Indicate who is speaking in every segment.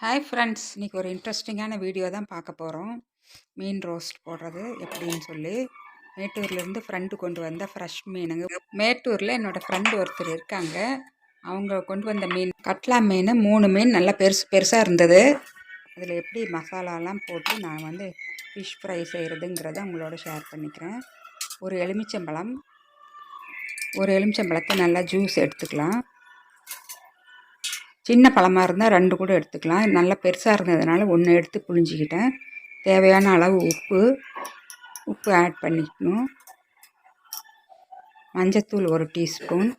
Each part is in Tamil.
Speaker 1: ஹாய் ஃப்ரெண்ட்ஸ், இன்றைக்கி ஒரு இன்ட்ரெஸ்டிங்கான வீடியோ தான் பார்க்க போகிறோம். மீன் ரோஸ்ட் போடுறது எப்படின்னு சொல்லி மேட்டூர்லேருந்து ஃப்ரெண்டு கொண்டு வந்த ஃப்ரெஷ் மீனுங்க. மேட்டூரில் என்னோடய ஃப்ரெண்டு ஒருத்தர் இருக்காங்க. அவங்க கொண்டு வந்த மீன் கட்லா மீன் 3 மீன் நல்லா பெருசாக இருந்தது. அதில் எப்படி மசாலாலாம் போட்டு நான் ஃபிஷ் ஃப்ரை செய்கிறதுங்கிறத உங்களோட ஷேர் பண்ணிக்கிறேன். ஒரு எலுமிச்சம்பழத்தை நல்லா ஜூஸ் எடுத்துக்கலாம். சின்ன பழமாக இருந்தால் 2 கூட எடுத்துக்கலாம். நல்லா பெருசாக இருந்ததுனால 1 எடுத்து புழிஞ்சிக்கிட்டேன். தேவையான அளவு உப்பு ஆட் பண்ணிக்கணும். மஞ்சத்தூள் 1 டீஸ்பூன்,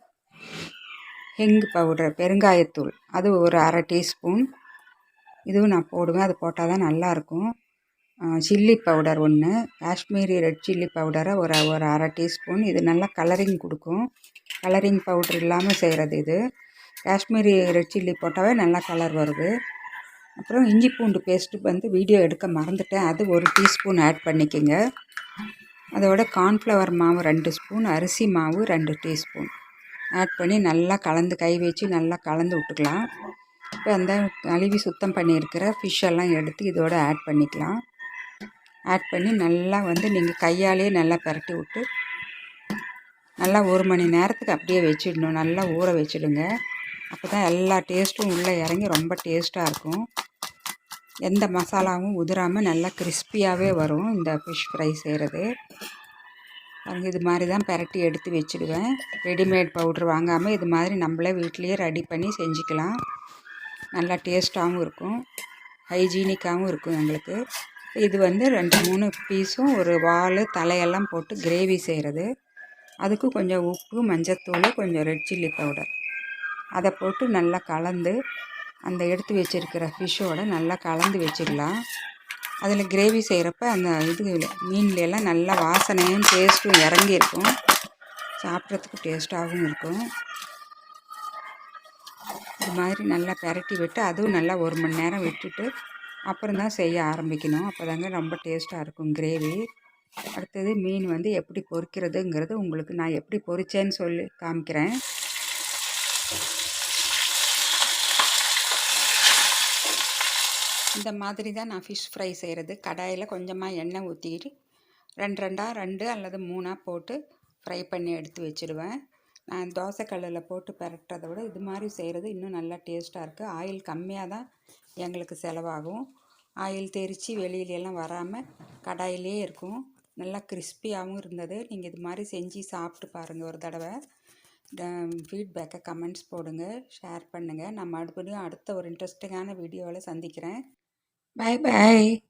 Speaker 1: ஹிங் பவுடர் பெருங்காயத்தூள் அது ஒரு 1/2 டீஸ்பூன், இதுவும் நான் போடுவேன். அது போட்டால் தான் நல்லாயிருக்கும். Chilli powder 1, Kashmiri red chilli பவுடரை ஒரு 1/2 டீஸ்பூன். இது நல்லா கலரிங் கொடுக்கும். கலரிங் பவுடர் இல்லாமல் செய்கிறது இது. காஷ்மீரி ரெட் சில்லி போட்டாவே நல்லா கலர் வருது. அப்புறம் இஞ்சி பூண்டு பேஸ்ட்டு வீடியோ எடுக்க மறந்துட்டேன். அது 1 டீஸ்பூன் ஆட் பண்ணிக்கோங்க. அதோட கார்ன்ஃப்ளவர் மாவு 2 ஸ்பூன், அரிசி மாவு 2 டீஸ்பூன் ஆட் பண்ணி நல்லா கை வச்சு நல்லா கலந்து விட்டுக்கலாம். இப்போ அந்த கழுவி சுத்தம் பண்ணியிருக்கிற ஃபிஷ்ஷெல்லாம் எடுத்து இதோட ஆட் பண்ணிக்கலாம். ஆட் பண்ணி நல்லா நீங்கள் கையாலே நல்லா பரட்டி விட்டு நல்லா 1 மணி நேரத்துக்கு அப்படியே வச்சிடணும். நல்லா ஊற வச்சிடுங்க. அப்போ தான் எல்லா டேஸ்ட்டும் உள்ளே இறங்கி ரொம்ப டேஸ்ட்டாக இருக்கும். எந்த மசாலாவும் உதிராமல் நல்லா கிறிஸ்பியாகவே வரும் இந்த ஃபிஷ் ஃப்ரை செய்கிறது. இது மாதிரி தான் பரட்டி எடுத்து வச்சுடுவேன். ரெடிமேட் பவுட்ரு வாங்காமல் இது மாதிரி நம்மளே வீட்லேயே ரெடி பண்ணி செஞ்சுக்கலாம். நல்லா டேஸ்ட்டாகவும் இருக்கும், ஹைஜீனிக்காகவும் இருக்கும் எங்களுக்கு. இது 2-3 பீஸும் ஒரு வால் தலையெல்லாம் போட்டு கிரேவி செய்கிறது. அதுக்கு கொஞ்சம் உப்பு, மஞ்சத்தூள், கொஞ்சம் ரெட் சில்லி பவுடர் அதை போட்டு நல்லா கலந்து அந்த எடுத்து வச்சுருக்கிற ஃபிஷ்ஷோடு நல்லா கலந்து வச்சிடலாம். அதில் கிரேவி செய்கிறப்ப அந்த மீன்லாம் நல்லா வாசனையும் டேஸ்ட்டும் இறங்கியிருக்கும். சாப்பிட்றதுக்கு டேஸ்ட்டாகவும் இருக்கும். இது மாதிரி நல்லா பரட்டி விட்டு அதுவும் நல்லா 1 மணி நேரம் விட்டுட்டு அப்புறம் தான் செய்ய ஆரம்பிக்கணும். அப்போ தாங்க ரொம்ப டேஸ்ட்டாக இருக்கும் கிரேவி. அடுத்தது மீன் எப்படி பொரிக்கிறதுங்கிறது உங்களுக்கு நான் எப்படி பொரிச்சேன்னு சொல்லி காமிக்கிறேன். இந்த மாதிரி தான் நான் ஃபிஷ் ஃப்ரை செய்கிறது. கடாயில் கொஞ்சமாக எண்ணெய் ஊற்றிக்கிட்டு 2 அல்லது 3 போட்டு ஃப்ரை பண்ணி எடுத்து வச்சுடுவேன். நான் தோசைக்கல்லில் போட்டு பரட்டுறதை விட இது மாதிரி செய்கிறது இன்னும் நல்லா டேஸ்ட்டாக இருக்குது. ஆயில் கம்மியாக தான் எங்களுக்கு செலவாகும். ஆயில் தெரித்து வெளியிலெல்லாம் வராமல் கடாயிலே இருக்கும். நல்லா கிறிஸ்பியாகவும் இருந்தது. நீங்கள் இது மாதிரி செஞ்சு சாப்பிட்டு பாருங்கள் ஒரு தடவை. ஃபீட்பேக்கை கமெண்ட்ஸ் போடுங்க, ஷேர் பண்ணுங்கள். நான் மறுபடியும் அடுத்த ஒரு இன்ட்ரெஸ்டிங்கான வீடியோவில் சந்திக்கிறேன். Bye bye.